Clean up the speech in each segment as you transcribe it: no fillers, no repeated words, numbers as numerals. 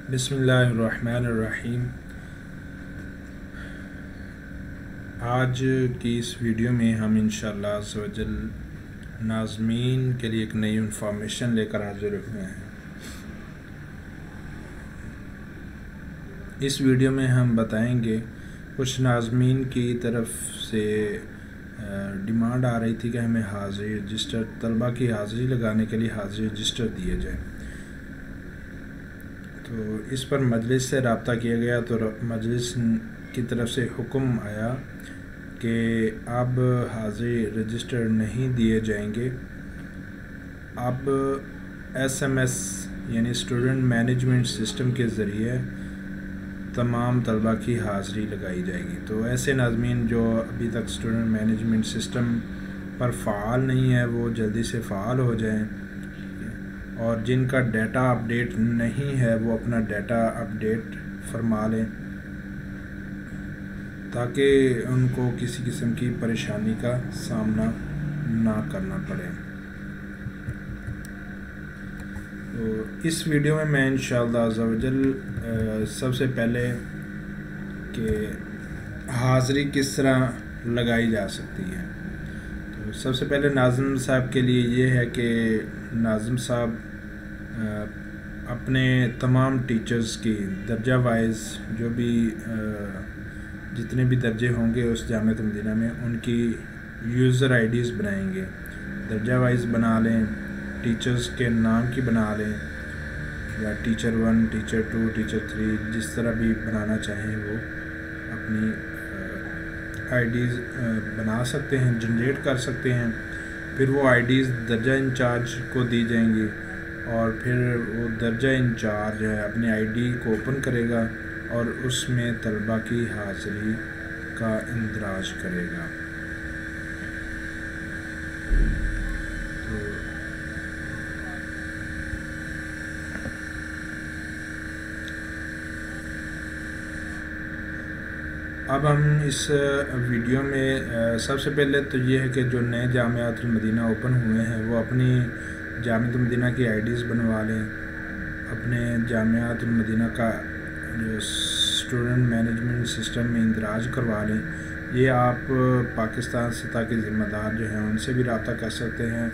بسم اللہ الرحمن الرحیم۔ آج کی اس ویڈیو میں ہم انشاءاللہ عز و جل ناظمین کے لیے ایک نئی انفارمیشن لے کر حاضر ہوئے ہیں۔ اس ویڈیو میں ہم بتائیں گے کچھ ناظمین کی طرف سے ڈیمانڈ آ رہی تھی کہ ہمیں حاضری رجسٹر، طلبہ کی حاضری لگانے کے لیے حاضری رجسٹر دیے جائیں، تو اس پر مجلس سے رابطہ کیا گیا تو مجلس کی طرف سے حکم آیا کہ اب حاضری رجسٹر نہیں دیے جائیں گے، اب SMS یعنی اسٹوڈنٹ مینجمنٹ سسٹم کے ذریعے تمام طلبہ کی حاضری لگائی جائے گی۔ تو ایسے ناظمین جو ابھی تک اسٹوڈنٹ مینجمنٹ سسٹم پر فعال نہیں ہے وہ جلدی سے فعال ہو جائیں، اور جن کا ڈیٹا اپڈیٹ نہیں ہے وہ اپنا ڈیٹا اپڈیٹ فرما لیں تاکہ ان کو کسی قسم کی پریشانی کا سامنا نہ کرنا پڑے۔ تو اس ویڈیو میں انشاءاللہ عز و جل سب سے پہلے کہ حاضری کس طرح لگائی جا سکتی ہے، تو سب سے پہلے ناظم صاحب کے لیے یہ ہے کہ ناظم صاحب اپنے تمام ٹیچرز کی درجہ وائز جو بھی جتنے بھی درجے ہوں گے اس جامعۃ المدینہ میں ان کی یوزر IDs بنائیں گے، درجہ وائز بنا لیں، ٹیچرز کے نام کی بنا لیں، یا ٹیچر 1 ٹیچر 2 ٹیچر 3 جس طرح بھی بنانا چاہیں وہ اپنی IDs بنا سکتے ہیں، جنریٹ کر سکتے ہیں۔ پھر وہ IDs درجہ انچارج کو دی جائیں گی، اور پھر وہ درجہ انچارج ہے اپنی ID کو اوپن کرے گا اور اس میں طلبہ کی حاضری کا اندراج کرے گا۔ اب ہم اس ویڈیو میں سب سے پہلے تو یہ ہے کہ جو نئے جامعۃ المدینہ اوپن ہوئے ہیں وہ اپنی جامعۃ المدینہ کی IDs بنوا لیں، اپنے جامعۃ المدینہ کا جو اسٹوڈنٹ مینجمنٹ سسٹم میں اندراج کروا لیں۔ یہ آپ پاکستان سطح کے ذمہ دار جو ہیں ان سے بھی رابطہ کر سکتے ہیں،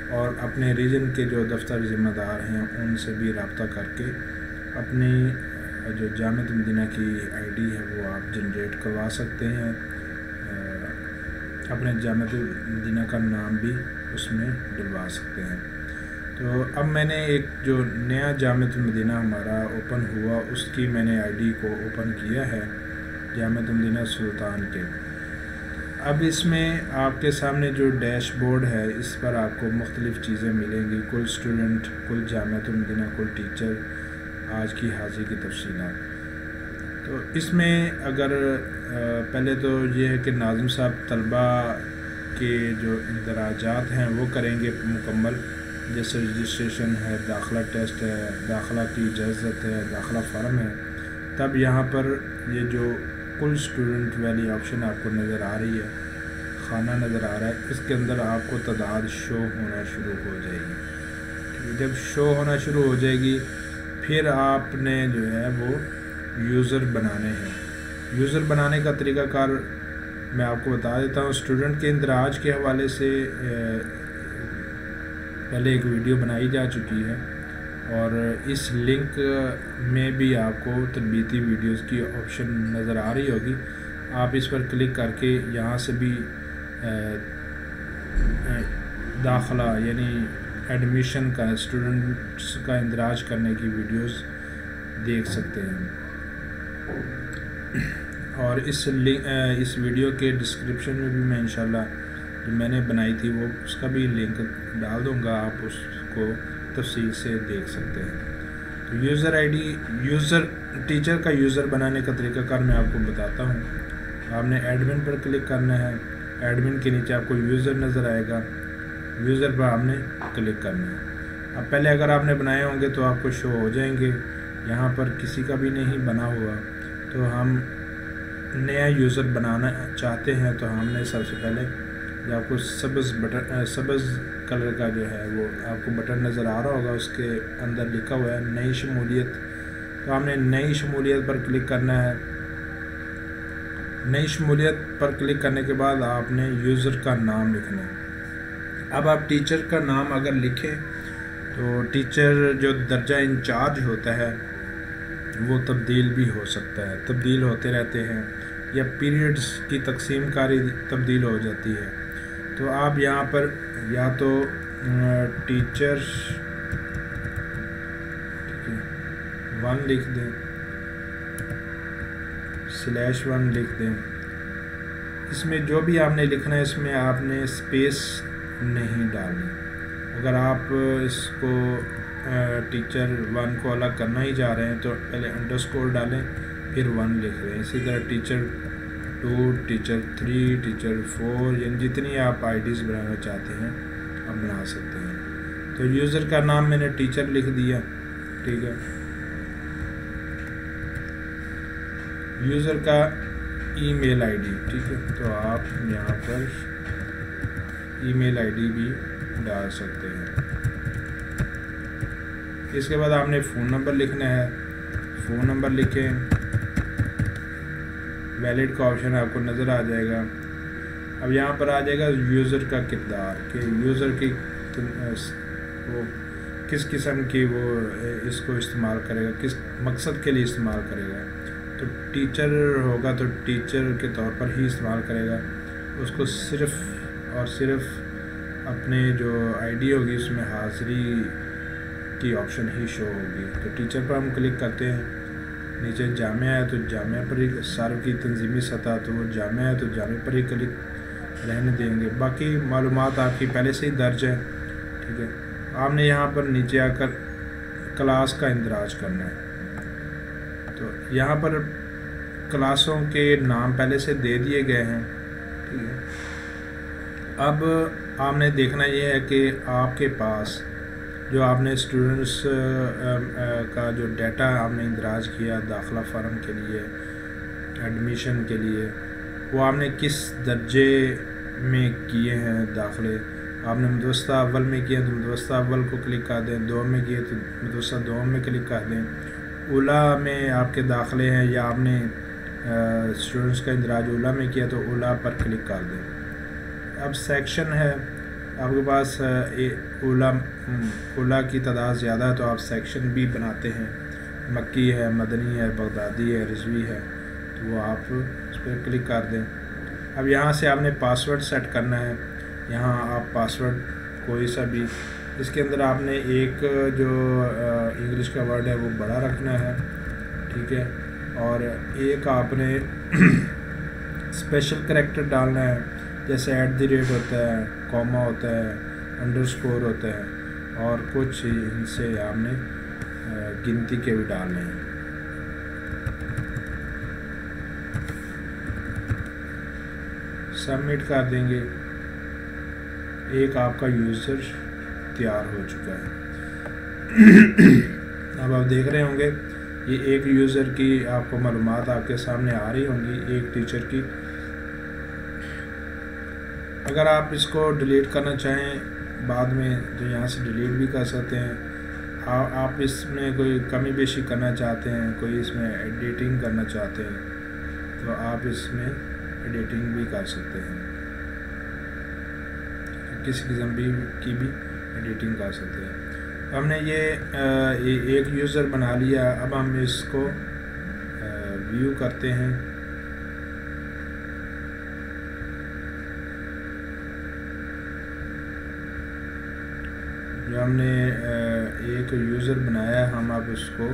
اور اپنے ریجن کے جو دفتر ذمہ دار ہیں ان سے بھی رابطہ کر کے اپنی جو جامعۃ المدینہ کی ID ہے وہ آپ جنریٹ کروا سکتے ہیں، اپنے جامعۃ المدینہ کا نام بھی اس میں ڈلوا سکتے ہیں۔ تو اب میں نے ایک جو نیا جامعۃ المدینہ ہمارا اوپن ہوا اس کی میں نے ID کو اوپن کیا ہے، جامعۃ المدینہ سلطان کے۔ اب اس میں آپ کے سامنے جو ڈیش بورڈ ہے اس پر آپ کو مختلف چیزیں ملیں گی، کل اسٹوڈنٹ، کل جامعۃ المدینہ، کل ٹیچر، آج کی حاضری کی تفصیلات۔ تو اس میں اگر پہلے تو یہ ہے کہ ناظم صاحب طلبہ کے جو اندراجات ہیں وہ کریں گے مکمل، جیسے رجسٹریشن ہے، داخلہ ٹیسٹ ہے، داخلہ کی اجازت ہے، داخلہ فارم ہے۔ تب یہاں پر یہ جو کل اسٹوڈنٹ والی آپشن آپ کو نظر آ رہی ہے، خانہ نظر آ رہا ہے، اس کے اندر آپ کو تعداد شو ہونا شروع ہو جائے گی۔ جب شو ہونا شروع ہو جائے گی پھر آپ نے جو ہے وہ یوزر بنانے ہیں۔ یوزر بنانے کا طریقہ کار میں آپ کو بتا دیتا ہوں۔ اسٹوڈنٹ کے اندراج کے حوالے سے پہلے ایک ویڈیو بنائی جا چکی ہے، اور اس لنک میں بھی آپ کو تربیتی ویڈیوز کی آپشن نظر آ رہی ہوگی، آپ اس پر کلک کر کے یہاں سے بھی داخلہ یعنی ایڈمیشن کا، اسٹوڈنٹس کا اندراج کرنے کی ویڈیوز دیکھ سکتے ہیں، اور اس ویڈیو کے ڈسکرپشن میں بھی میں انشاءاللہ جو میں نے بنائی تھی وہ اس کا بھی لنک ڈال دوں گا، آپ اس کو تفصیل سے دیکھ سکتے ہیں۔ تو یوزر یوزر ٹیچر کا یوزر بنانے کا طریقہ کار میں آپ کو بتاتا ہوں۔ آپ نے ایڈمن پر کلک کرنا ہے، ایڈمن کے نیچے آپ کو یوزر نظر آئے گا، یوزر پر آپ نے کلک کرنا ہے۔ اب پہلے اگر آپ نے بنائے ہوں گے تو آپ کو شو ہو جائیں گے، یہاں پر کسی کا بھی نہیں بنا ہوا، تو ہم نیا یوزر بنانا چاہتے ہیں تو ہم نے سب سے پہلے جو آپ کو سبز کلر کا جو ہے وہ آپ کو بٹن نظر آ رہا ہوگا، اس کے اندر لکھا ہوا ہے نئی شمولیت تو آپ نے نئی شمولیت پر کلک کرنا ہے. نئی شمولیت پر کلک کرنے کے بعد آپ نے یوزر کا نام لکھنا ہے. اب آپ ٹیچر کا نام اگر لکھیں تو ٹیچر جو درجہ انچارج ہوتا ہے وہ تبدیل بھی ہو سکتا ہے، تبدیل ہوتے رہتے ہیں، یا پیریڈز کی تقسیم کاری تبدیل ہو جاتی ہے. تو آپ یہاں پر یا تو ٹیچر 1 لکھ دیں، /1 لکھ دیں. اس میں جو بھی آپ نے لکھنا ہے اس میں آپ نے اسپیس نہیں ڈالنی. اگر آپ اس کو ٹیچر 1 کو الگ کرنا ہی جا رہے ہیں تو پہلے انڈرسکور ڈالیں پھر 1 لکھ رہے ہیں. اسی طرح ٹیچر 2، ٹیچر 3، ٹیچر 4، یعنی جتنی آپ آئی ڈیز بنانا چاہتے ہیں آپ بنا سکتے ہیں. تو یوزر کا نام میں نے ٹیچر لکھ دیا. ٹھیک ہے، یوزر کا ای میل آئی ڈی. ٹھیک ہے، تو آپ یہاں پر ای میل آئی ڈی بھی ڈال سکتے ہیں. اس کے بعد آپ نے فون نمبر لکھنا ہے. فون نمبر لکھیں، ویلڈ کا آپشن آپ کو نظر آ جائے گا. اب یہاں پر آ جائے گا یوزر کا کردار، کہ یوزر کی وہ کس قسم کی وہ اس کو استعمال کرے گا، کس مقصد کے لیے استعمال کرے گا. تو ٹیچر ہوگا تو ٹیچر کے طور پر ہی استعمال کرے گا. اس کو صرف اور صرف اپنے جو آئی ڈی ہوگی اس میں حاضری کی آپشن ہی شو ہوگی. تو ٹیچر پر ہم کلک کرتے ہیں. نیچے جامعہ ہے تو جامعہ پر ہی، صارف کی تنظیمی سطح تو وہ جامعہ ہے تو جامعہ پر ہی کلک رہنے دیں گے. باقی معلومات آپ کی پہلے سے ہی درج ہے. ٹھیک ہے، آپ نے یہاں پر نیچے آ کر کلاس کا اندراج کرنا ہے. تو یہاں پر کلاسوں کے نام پہلے سے دے دیے گئے ہیں. ٹھیک ہے، اب آپ نے دیکھنا یہ ہے کہ آپ کے پاس جو آپ نے اسٹوڈنٹس کا جو ڈیٹا آپ نے اندراج کیا داخلہ فارم کے لیے، ایڈمیشن کے لیے، وہ آپ نے کس درجے میں کیے ہیں داخلے. آپ نے متوسطہ اول میں کیا تو متوسطہ اول کو کلک کر دیں. دوم میں کیے تو متوسطہ دوم میں کلک کر دیں. اولا میں آپ کے داخلے ہیں یا آپ نے اسٹوڈنٹس کا اندراج اولا میں کیا تو اولا پر کلک کر دیں. اب سیکشن ہے آپ کے پاس، اولا کی تعداد زیادہ ہے تو آپ سیکشن بھی بناتے ہیں. مکی ہے، مدنی ہے، بغدادی ہے، رضوی ہے، تو وہ آپ اس پہ کلک کر دیں. اب یہاں سے آپ نے پاسورڈ سیٹ کرنا ہے. یہاں آپ پاسورڈ کوئی سا بھی، اس کے اندر آپ نے ایک جو انگلش کا ورڈ ہے وہ بڑا رکھنا ہے. ٹھیک ہے، اور ایک آپ نے اسپیشل کریکٹر ڈالنا ہے، جیسے @ ہوتا ہے، کوما ہوتا ہے، انڈرسکور ہوتا ہے، اور کچھ ان سے آپ نے گنتی کے بھی ڈالنے ہیں. سبمٹ کر دیں گے. ایک آپ کا یوزر تیار ہو چکا ہے. اب آپ دیکھ رہے ہوں گے یہ ایک یوزر کی آپ کو معلومات آپ کے سامنے آ رہی ہوں گی، ایک ٹیچر کی. اگر آپ اس کو ڈیلیٹ کرنا چاہیں بعد میں تو یہاں سے ڈیلیٹ بھی کر سکتے ہیں. آپ اس میں کوئی کمی بیشی کرنا چاہتے ہیں، کوئی اس میں ایڈیٹنگ کرنا چاہتے ہیں تو آپ اس میں ایڈیٹنگ بھی کر سکتے ہیں. کسی قسم کی بھی ایڈیٹنگ کر سکتے ہیں. ہم نے یہ ایک یوزر بنا لیا. اب ہم اس کو ویو کرتے ہیں. جو ہم نے ایک یوزر بنایا ہے ہم اب اس کو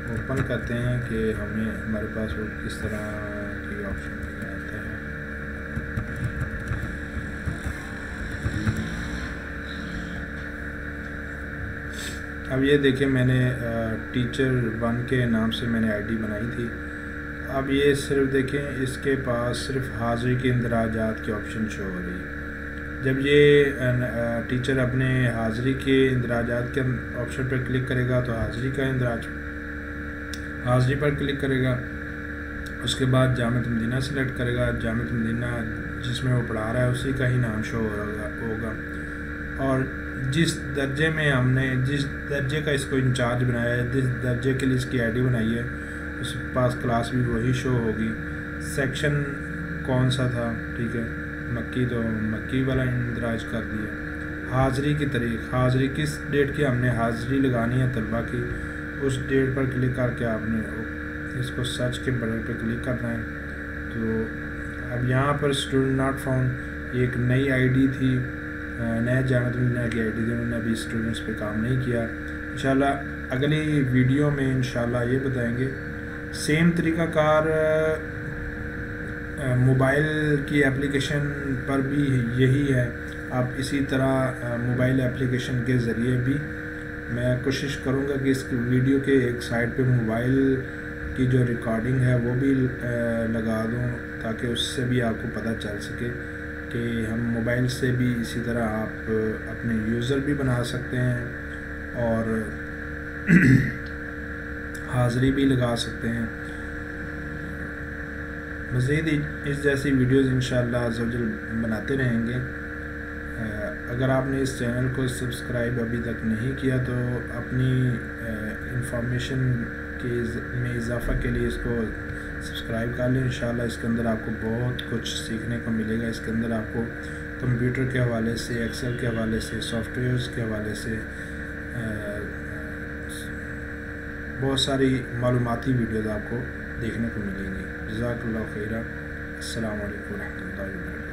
اوپن کرتے ہیں کہ ہمارے پاس وہ کس طرح کی آپشن آتا ہے. اب یہ دیکھیں میں نے ٹیچر 1 کے نام سے میں نے آئی ڈی بنائی تھی. اب یہ صرف دیکھیں اس کے پاس صرف حاضری کے اندراجات کی آپشن شو ہو رہی ہے. جب یہ ٹیچر اپنے حاضری کے اندراجات کے آپشن پر کلک کرے گا تو حاضری کا اندراج، حاضری پر کلک کرے گا. اس کے بعد جامعۃ المدینہ سلیکٹ کرے گا. جامعۃ المدینہ جس میں وہ پڑھا رہا ہے اسی کا ہی نام شو ہوگا. اور جس درجے میں ہم نے جس درجے کا اس کو انچارج بنایا ہے، جس درجے کے لیے اس کی آئی ڈی بنائی ہے، اس کے پاس کلاس بھی وہی شو ہوگی۔ سیکشن کون سا تھا، ٹھیک ہے، مکی تو مکی والا اندراج کر دیا۔ حاضری کی تاریخ، حاضری کس ڈیٹ کی ہم نے حاضری لگانی ہے طلبہ کی، اس ڈیٹ پر کلک کر کے آپ نے اس کو سرچ کے بٹن پہ کلک کرنا ہے۔ تو اب یہاں پر اسٹوڈنٹ ناٹ فاؤنڈ، یہ ایک نئی آئی ڈی تھی، نیا جامعۃ المدینہ کی آئی ڈی تھی، انہوں نے ابھی اسٹوڈنٹس پہ کام نہیں کیا۔ انشاءاللہ اگلی ویڈیو میں انشاءاللہ یہ بتائیں گے۔ سیم طریقہ کار موبائل کی ایپلیکیشن پر بھی یہی ہے، آپ اسی طرح موبائل ایپلیکیشن کے ذریعے بھی میں کوشش کروں گا کہ اس ویڈیو کے ایک سائڈ پہ موبائل کی جو ریکارڈنگ ہے وہ بھی لگا دوں، تاکہ اس سے بھی آپ کو پتہ چل سکے کہ ہم موبائل سے بھی اسی طرح آپ اپنے یوزر بھی بنا سکتے ہیں اور حاضری بھی لگا سکتے ہیں۔ مزید اس جیسی ویڈیوز انشاءاللہ عز و جل بناتے رہیں گے۔ اگر آپ نے اس چینل کو سبسکرائب ابھی تک نہیں کیا تو اپنی انفارمیشن میں اضافہ کے لیے اس کو سبسکرائب کر لیں۔ انشاءاللہ اس کے اندر آپ کو بہت کچھ سیکھنے کو ملے گا۔ اس کے اندر آپ کو کمپیوٹر کے حوالے سے، ایکسل کے حوالے سے، سافٹ ویئرز کے حوالے سے بہت ساری معلوماتی ویڈیوز آپ کو دیکھنے کو ملیں گی۔ جزاک اللہ خیرہ۔ السلام علیکم ورحمۃ اللہ وبرکاتہ۔